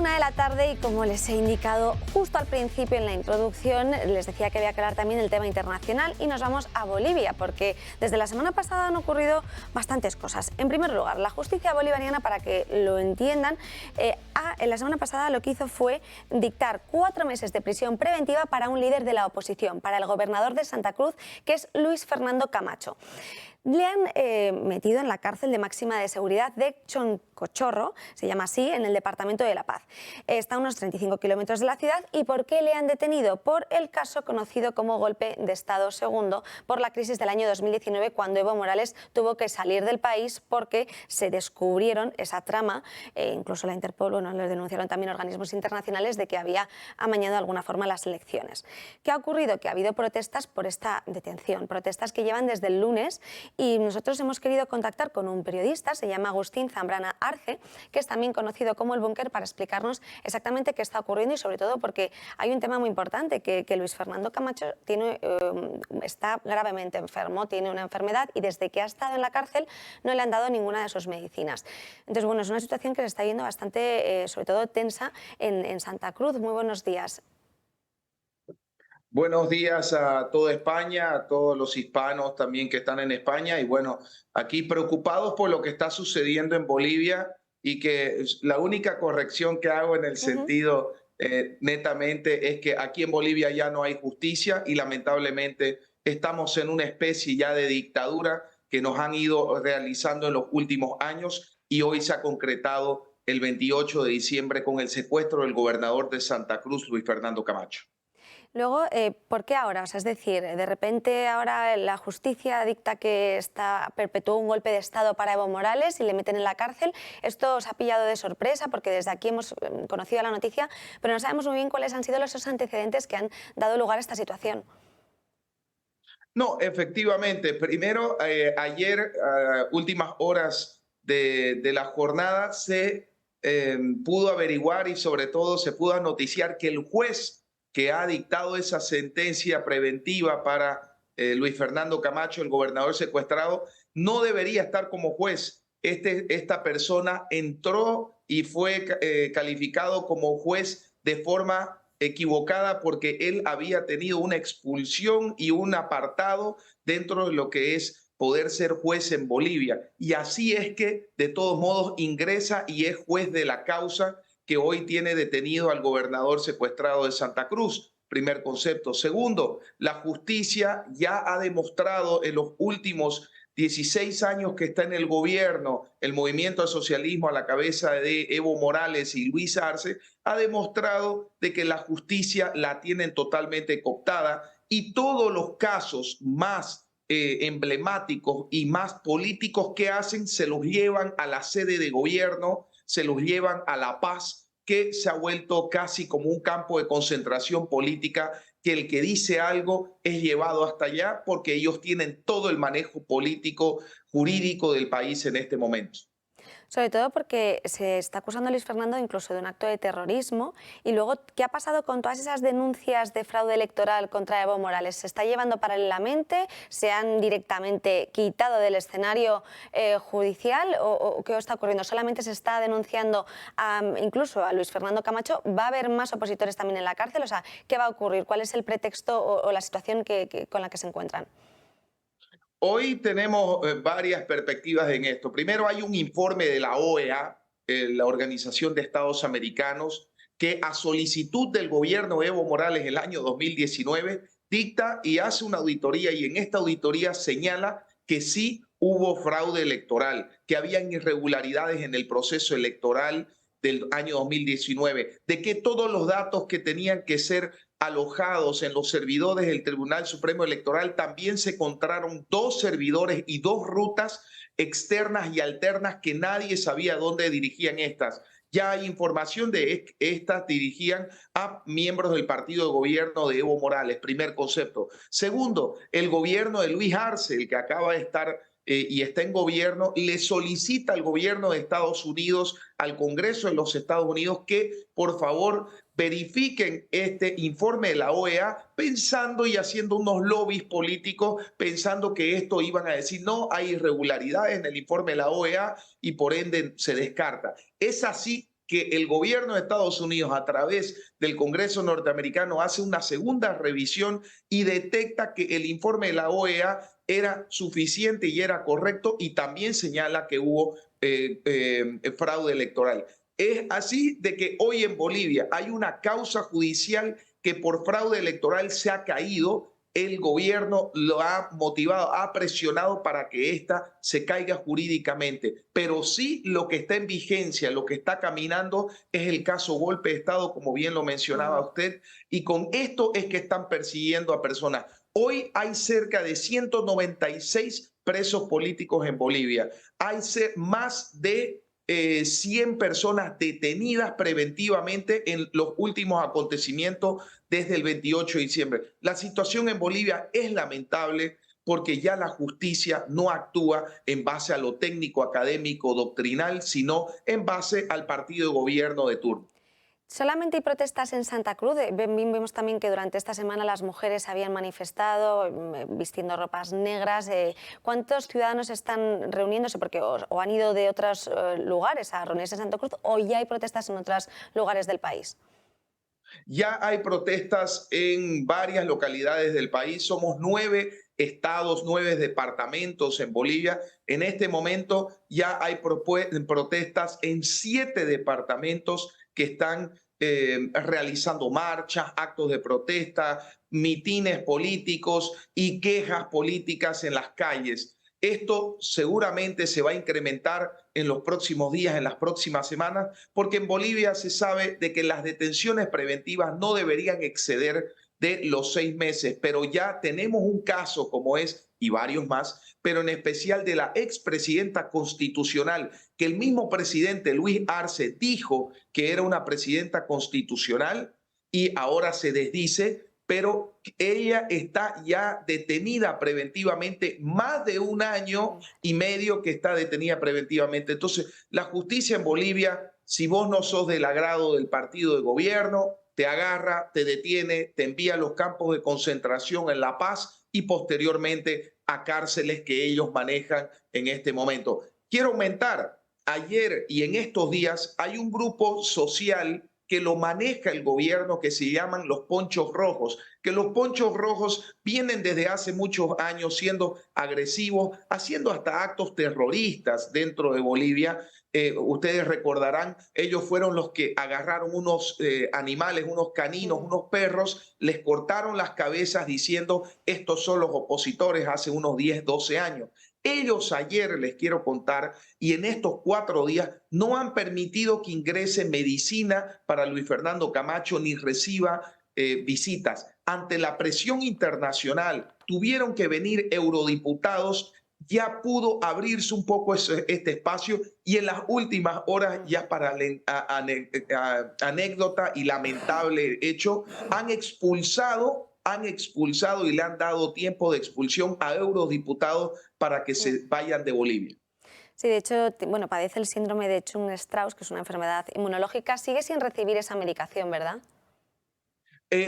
1 de la tarde y como les he indicado justo al principio en la introducción, les decía que había que hablar también del tema internacional y nos vamos a Bolivia porque desde la semana pasada han ocurrido bastantes cosas. En primer lugar, la justicia bolivariana, para que lo entiendan, en la semana pasada lo que hizo fue dictar 4 meses de prisión preventiva para un líder de la oposición, para el gobernador de Santa Cruz, que es Luis Fernando Camacho. Le han metido en la cárcel de máxima de seguridad de Choncochorro, se llama así, en el departamento de La Paz. Está a unos 35 kilómetros de la ciudad. ¿Y por qué le han detenido? Por el caso conocido como golpe de Estado segundo, por la crisis del año 2019, cuando Evo Morales tuvo que salir del país porque se descubrieron esa trama, incluso la Interpol, bueno, lo denunciaron también organismos internacionales, de que había amañado de alguna forma las elecciones. ¿Qué ha ocurrido? Que ha habido protestas por esta detención, protestas que llevan desde el lunes. Y nosotros hemos querido contactar con un periodista, se llama Agustín Zambrana Arce, que es también conocido como El Búnker, para explicarnos exactamente qué está ocurriendo y sobre todo porque hay un tema muy importante, que Luis Fernando Camacho está gravemente enfermo, tiene una enfermedad y desde que ha estado en la cárcel no le han dado ninguna de sus medicinas. Entonces, bueno, es una situación que se está yendo bastante, sobre todo tensa en Santa Cruz. Muy buenos días. Buenos días a toda España, a todos los hispanos también que están en España y bueno, aquí preocupados por lo que está sucediendo en Bolivia y que la única corrección que hago en el sentido netamente es que aquí en Bolivia ya no hay justicia y lamentablemente estamos en una especie ya de dictadura que nos han ido realizando en los últimos años y hoy se ha concretado el 28 de diciembre con el secuestro del gobernador de Santa Cruz, Luis Fernando Camacho. Luego, ¿por qué ahora? O sea, es decir, de repente ahora la justicia dicta que perpetuó un golpe de Estado para Evo Morales y le meten en la cárcel. Esto os ha pillado de sorpresa porque desde aquí hemos conocido la noticia, pero no sabemos muy bien cuáles han sido esos antecedentes que han dado lugar a esta situación. No, efectivamente. Primero, ayer, últimas horas de la jornada, se pudo averiguar y sobre todo se pudo noticiar que el juez que ha dictado esa sentencia preventiva para Luis Fernando Camacho, el gobernador secuestrado, no debería estar como juez. Esta persona entró y fue calificado como juez de forma equivocada porque él había tenido una expulsión y un apartado dentro de lo que es poder ser juez en Bolivia. Y así es que, de todos modos, ingresa y es juez de la causa que hoy tiene detenido al gobernador secuestrado de Santa Cruz. Primer concepto. Segundo, la justicia ya ha demostrado en los últimos 16 años que está en el gobierno, el movimiento al socialismo a la cabeza de Evo Morales y Luis Arce, ha demostrado de que la justicia la tienen totalmente cooptada y todos los casos más emblemáticos y más políticos que hacen se los llevan a la sede de gobierno, se los llevan a La Paz, que se ha vuelto casi como un campo de concentración política, que el que dice algo es llevado hasta allá porque ellos tienen todo el manejo político, jurídico del país en este momento. Sobre todo porque se está acusando a Luis Fernando incluso de un acto de terrorismo. Y luego, ¿qué ha pasado con todas esas denuncias de fraude electoral contra Evo Morales? ¿Se está llevando paralelamente? ¿Se han directamente quitado del escenario judicial? ¿O qué está ocurriendo? ¿Solamente se está denunciando incluso a Luis Fernando Camacho? ¿Va a haber más opositores también en la cárcel? O sea, ¿qué va a ocurrir? ¿Cuál es el pretexto o la situación con la que se encuentran? Hoy tenemos varias perspectivas en esto. Primero, hay un informe de la OEA, la Organización de Estados Americanos, que a solicitud del gobierno de Evo Morales el año 2019 dicta y hace una auditoría y en esta auditoría señala que sí hubo fraude electoral, que habían irregularidades en el proceso electoral del año 2019, de que todos los datos que tenían que ser alojados en los servidores del Tribunal Supremo Electoral, también se encontraron 2 servidores y 2 rutas externas y alternas que nadie sabía dónde dirigían estas. Ya hay información de que estas dirigían a miembros del partido de gobierno de Evo Morales, primer concepto. Segundo, el gobierno de Luis Arce, el que acaba de estar y está en gobierno, le solicita al gobierno de Estados Unidos, al Congreso de los Estados Unidos, que por favor verifiquen este informe de la OEA, pensando y haciendo unos lobbies políticos, pensando que esto iban a decir, no, hay irregularidades en el informe de la OEA y por ende se descarta. Es así que el gobierno de Estados Unidos, a través del Congreso norteamericano, hace una segunda revisión y detecta que el informe de la OEA era suficiente y era correcto, y también señala que hubo fraude electoral. Es así de que hoy en Bolivia hay una causa judicial que por fraude electoral se ha caído. El gobierno lo ha motivado, ha presionado para que ésta se caiga jurídicamente. Pero sí, lo que está en vigencia, lo que está caminando es el caso golpe de Estado, como bien lo mencionaba usted, y con esto es que están persiguiendo a personas. Hoy hay cerca de 196 presos políticos en Bolivia. Hay más de 100 personas detenidas preventivamente en los últimos acontecimientos desde el 28 de diciembre. La situación en Bolivia es lamentable porque ya la justicia no actúa en base a lo técnico, académico, doctrinal, sino en base al partido de gobierno de turno. ¿Solamente hay protestas en Santa Cruz? Vimos también que durante esta semana las mujeres habían manifestado vistiendo ropas negras. ¿Cuántos ciudadanos están reuniéndose? Porque o han ido de otros lugares a reunirse en Santa Cruz, o ya hay protestas en otros lugares del país. Ya hay protestas en varias localidades del país. Somos 9 estados, 9 departamentos en Bolivia. En este momento ya hay protestas en 7 departamentos que están realizando marchas, actos de protesta, mitines políticos y quejas políticas en las calles. Esto seguramente se va a incrementar en los próximos días, en las próximas semanas, porque en Bolivia se sabe de que las detenciones preventivas no deberían exceder de los 6 meses, pero ya tenemos un caso como es, y varios más, pero en especial de la expresidenta constitucional, que el mismo presidente Luis Arce dijo que era una presidenta constitucional y ahora se desdice, pero ella está ya detenida preventivamente, más de 1 año y medio que está detenida preventivamente. Entonces, la justicia en Bolivia, si vos no sos del agrado del partido de gobierno, te agarra, te detiene, te envía a los campos de concentración en La Paz y posteriormente a cárceles que ellos manejan en este momento. Quiero aumentar, ayer y en estos días hay un grupo social que lo maneja el gobierno, que se llaman los ponchos rojos, que los ponchos rojos vienen desde hace muchos años siendo agresivos, haciendo hasta actos terroristas dentro de Bolivia. Ustedes recordarán, ellos fueron los que agarraron unos animales, unos caninos, unos perros, les cortaron las cabezas diciendo estos son los opositores hace unos 10, 12 años. Ellos ayer, les quiero contar, y en estos 4 días no han permitido que ingrese medicina para Luis Fernando Camacho ni reciba visitas. Ante la presión internacional, tuvieron que venir eurodiputados. Ya pudo abrirse un poco este espacio y en las últimas horas, ya para anécdota y lamentable hecho, han expulsado y le han dado tiempo de expulsión a eurodiputados para que se vayan de Bolivia. Sí, de hecho, bueno, padece el síndrome de Chung-Strauss, que es una enfermedad inmunológica. Sigue sin recibir esa medicación, ¿verdad?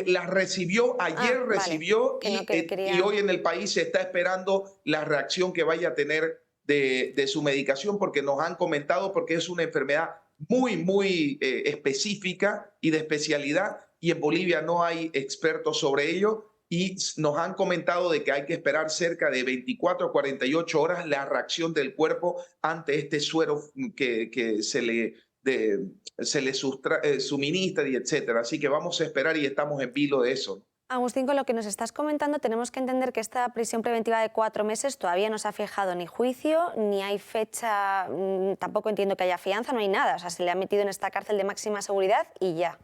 La recibió, ayer recibió, vale. y hoy en el país se está esperando la reacción que vaya a tener de su medicación, porque nos han comentado, porque es una enfermedad muy específica y de especialidad, y en Bolivia no hay expertos sobre ello, y nos han comentado de que hay que esperar cerca de 24 a 48 horas la reacción del cuerpo ante este suero que se le suministra y etcétera. Así que vamos a esperar y estamos en vilo de eso. Agustín, con lo que nos estás comentando, tenemos que entender que esta prisión preventiva de 4 meses todavía no se ha fijado ni juicio, ni hay fecha, tampoco entiendo que haya fianza, no hay nada. O sea, se le ha metido en esta cárcel de máxima seguridad y ya.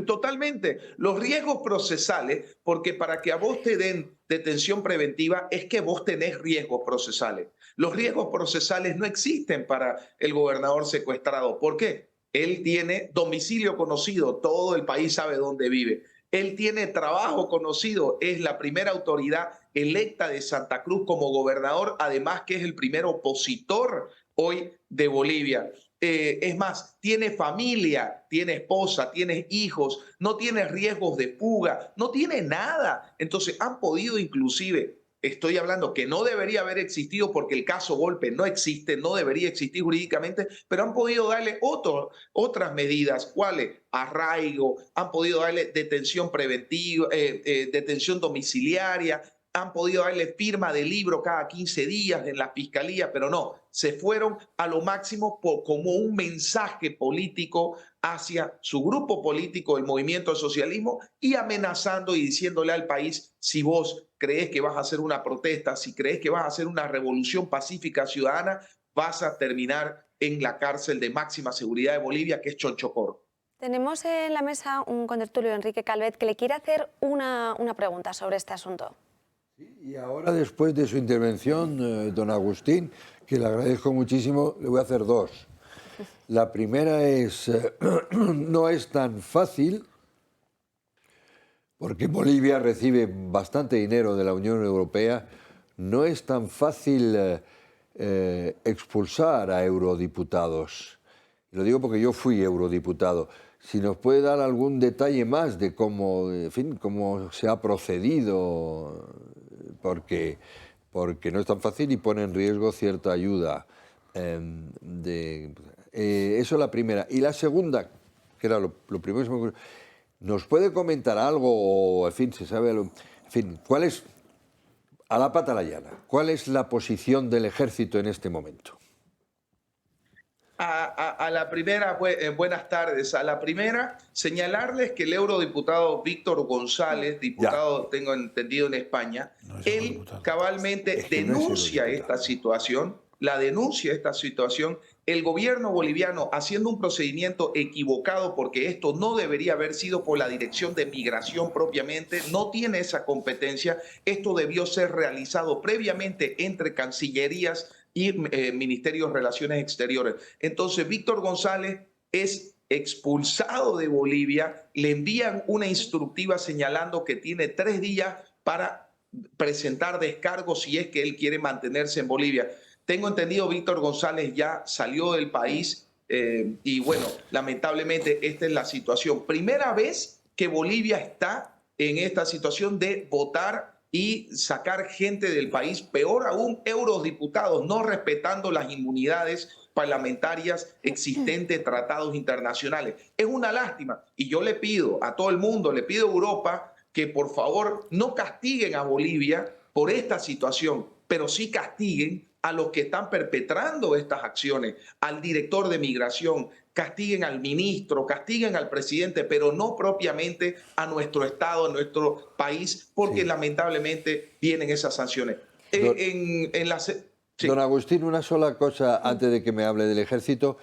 Totalmente. Los riesgos procesales, porque para que a vos te den detención preventiva es que vos tenés riesgos procesales. Los riesgos procesales no existen para el gobernador secuestrado. ¿Por qué? Él tiene domicilio conocido, todo el país sabe dónde vive. Él tiene trabajo conocido, es la primera autoridad electa de Santa Cruz como gobernador, además que es el primer opositor hoy de Bolivia. Es más, tiene familia, tiene esposa, tiene hijos, no tiene riesgos de fuga, no tiene nada. Entonces han podido inclusive estoy hablando que no debería haber existido porque el caso Golpe no existe, no debería existir jurídicamente, pero han podido darle otras medidas. ¿Cuáles? Arraigo, han podido darle detención preventiva, detención domiciliaria, han podido darle firma de libro cada 15 días en la fiscalía, pero no, se fueron a lo máximo como un mensaje político hacia su grupo político, el Movimiento al Socialismo, y amenazando y diciéndole al país: si vos crees que vas a hacer una protesta, si crees que vas a hacer una revolución pacífica ciudadana, vas a terminar en la cárcel de máxima seguridad de Bolivia, que es Chonchocoro. Tenemos en la mesa un contertulio, Enrique Calvet, que le quiere hacer una pregunta sobre este asunto. Y ahora, después de su intervención, don Agustín, que le agradezco muchísimo, le voy a hacer dos. La primera es, no es tan fácil, porque Bolivia recibe bastante dinero de la Unión Europea, no es tan fácil expulsar a eurodiputados. Lo digo porque yo fui eurodiputado. Si nos puede dar algún detalle más de cómo, en fin, cómo se ha procedido, porque no es tan fácil y pone en riesgo cierta ayuda. Eso es la primera. Y la segunda, que era lo primero que se me ocurrió, ¿nos puede comentar algo, o en fin, se sabe, en fin, cuál es, a la pata a la llana, cuál es la posición del ejército en este momento? A la primera, buenas tardes. A la primera, señalarles que el eurodiputado Víctor González, diputado, tengo entendido, en España, él cabalmente denuncia esta situación, el gobierno boliviano haciendo un procedimiento equivocado, porque esto no debería haber sido por la Dirección de Migración propiamente, no tiene esa competencia, esto debió ser realizado previamente entre cancillerías y Ministerio de Relaciones Exteriores. Entonces, Víctor González es expulsado de Bolivia, le envían una instructiva señalando que tiene 3 días para presentar descargo si es que él quiere mantenerse en Bolivia. Tengo entendido, Víctor González ya salió del país y bueno, lamentablemente esta es la situación. Primera vez que Bolivia está en esta situación de votar y sacar gente del país, peor aún, eurodiputados, no respetando las inmunidades parlamentarias existentes, tratados internacionales. Es una lástima y yo le pido a todo el mundo, le pido a Europa que por favor no castiguen a Bolivia por esta situación, pero sí castiguen a los que están perpetrando estas acciones, al director de migración, castiguen al ministro, castiguen al presidente, pero no propiamente a nuestro Estado, a nuestro país, porque lamentablemente vienen esas sanciones. Don Agustín, una sola cosa antes de que me hable del ejército.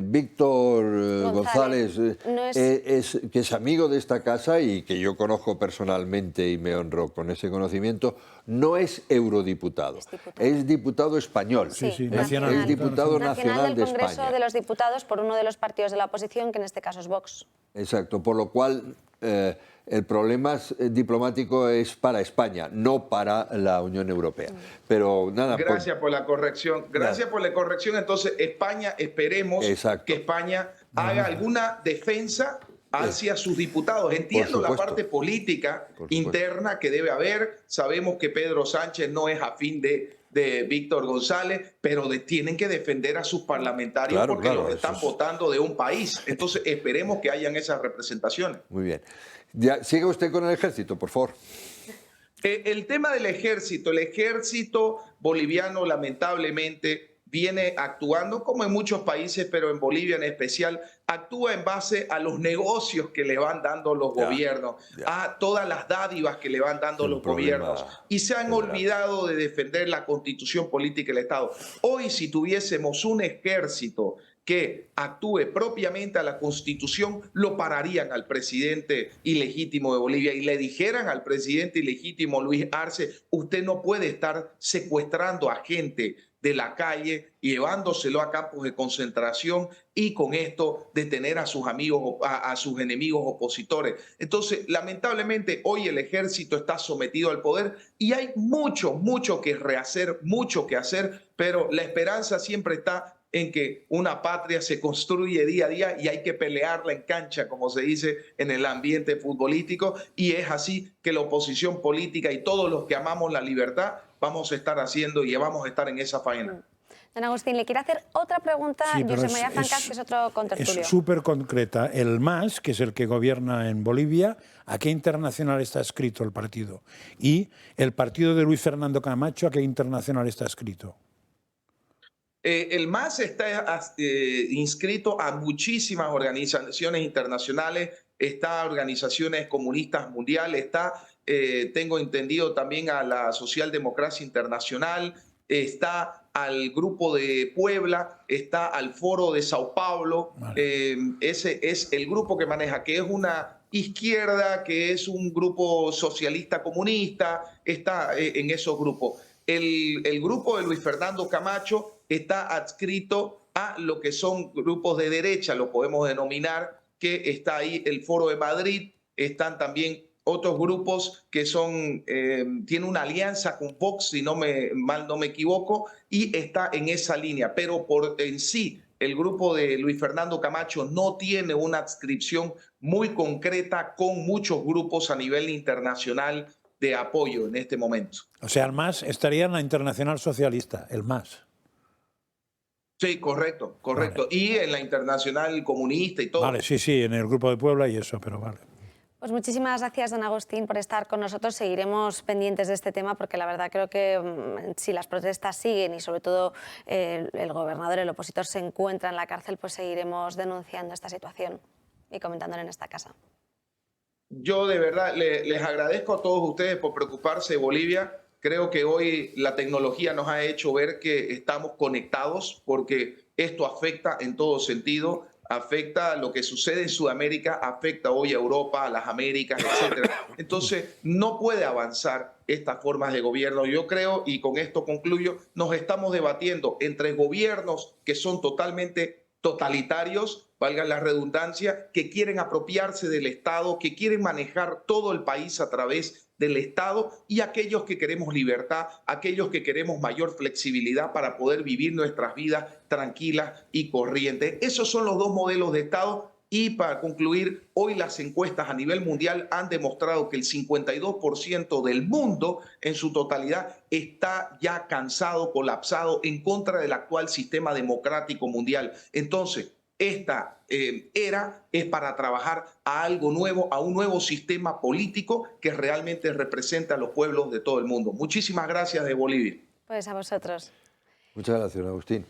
Víctor González, que es amigo de esta casa y que yo conozco personalmente y me honro con ese conocimiento, no es eurodiputado, es diputado español, nacional. Es diputado nacional de del Congreso España. de los Diputados por uno de los partidos de la oposición, que en este caso es Vox. Exacto, por lo cual el problema diplomático es para España, no para la Unión Europea. Pero nada. Gracias por la corrección. Gracias por la corrección. Entonces, España, esperemos que España haga alguna defensa hacia sus diputados. Entiendo la parte política interna que debe haber. Sabemos que Pedro Sánchez no es afín de Víctor González, pero tienen que defender a sus parlamentarios porque los están votando de un país. Entonces, esperemos que hayan esas representaciones. Muy bien. Ya, siga usted con el ejército, por favor. El tema del ejército. El ejército boliviano, lamentablemente, viene actuando, como en muchos países, pero en Bolivia en especial, actúa en base a los negocios que le van dando los gobiernos, a todas las dádivas que le van dando los gobiernos, y se han olvidado de defender la Constitución política del Estado. Hoy, si tuviésemos un ejército que actúe propiamente a la Constitución, lo pararían al presidente ilegítimo de Bolivia y le dijeran al presidente ilegítimo Luis Arce: usted no puede estar secuestrando a gente de la calle y llevándoselo a campos de concentración y con esto detener a sus amigos, a sus enemigos opositores. Entonces, lamentablemente, hoy el ejército está sometido al poder y hay mucho que rehacer, mucho que hacer, pero la esperanza siempre está en que una patria se construye día a día y hay que pelearla en cancha, como se dice en el ambiente futbolístico, y es así que la oposición política y todos los que amamos la libertad vamos a estar haciendo y vamos a estar en esa faena. Don Agustín, le quiero hacer otra pregunta Sí, a pero Josep María Zancas, que es otro contertulio. Es súper concreta. El MAS, que es el que gobierna en Bolivia, ¿a qué internacional está escrito el partido? Y el partido de Luis Fernando Camacho, ¿a qué internacional está escrito? El MAS está inscrito a muchísimas organizaciones internacionales, está a organizaciones comunistas mundiales, está, tengo entendido, también a la Socialdemocracia Internacional, está al Grupo de Puebla, está al Foro de Sao Paulo. Vale. Ese es el grupo que maneja, que es una izquierda, que es un grupo socialista comunista, está en esos grupos. El grupo de Luis Fernando Camacho está adscrito a lo que son grupos de derecha, lo podemos denominar, que está ahí el Foro de Madrid, están también otros grupos que son, tiene una alianza con Vox, si mal no me equivoco, y está en esa línea. Pero en sí, el grupo de Luis Fernando Camacho no tiene una adscripción muy concreta con muchos grupos a nivel internacional de apoyo en este momento. O sea, el MAS estaría en la Internacional Socialista, el MAS. Sí, correcto, correcto. Vale. Y en la Internacional Comunista y todo. Vale, sí, sí, en el Grupo de Puebla y eso, pero vale. Pues muchísimas gracias, don Agustín, por estar con nosotros. Seguiremos pendientes de este tema porque la verdad creo que si las protestas siguen y sobre todo el gobernador, el opositor, se encuentra en la cárcel, pues seguiremos denunciando esta situación y comentándolo en esta casa. Yo de verdad les agradezco a todos ustedes por preocuparse de Bolivia. Creo que hoy la tecnología nos ha hecho ver que estamos conectados porque esto afecta en todo sentido. Afecta lo que sucede en Sudamérica, afecta hoy a Europa, a las Américas, etc. Entonces, no puede avanzar estas formas de gobierno. Yo creo, y con esto concluyo, nos estamos debatiendo entre gobiernos que son totalmente totalitarios, valga la redundancia, que quieren apropiarse del Estado, que quieren manejar todo el país a través del Estado, y aquellos que queremos libertad, aquellos que queremos mayor flexibilidad para poder vivir nuestras vidas tranquilas y corrientes. Esos son los dos modelos de Estado. Y para concluir, hoy las encuestas a nivel mundial han demostrado que el 52% del mundo en su totalidad está ya cansado, colapsado en contra del actual sistema democrático mundial. Entonces, esta era es para trabajar a algo nuevo, a un nuevo sistema político que realmente representa a los pueblos de todo el mundo. Muchísimas gracias de Bolivia. Pues a vosotros. Muchas gracias, Agustín.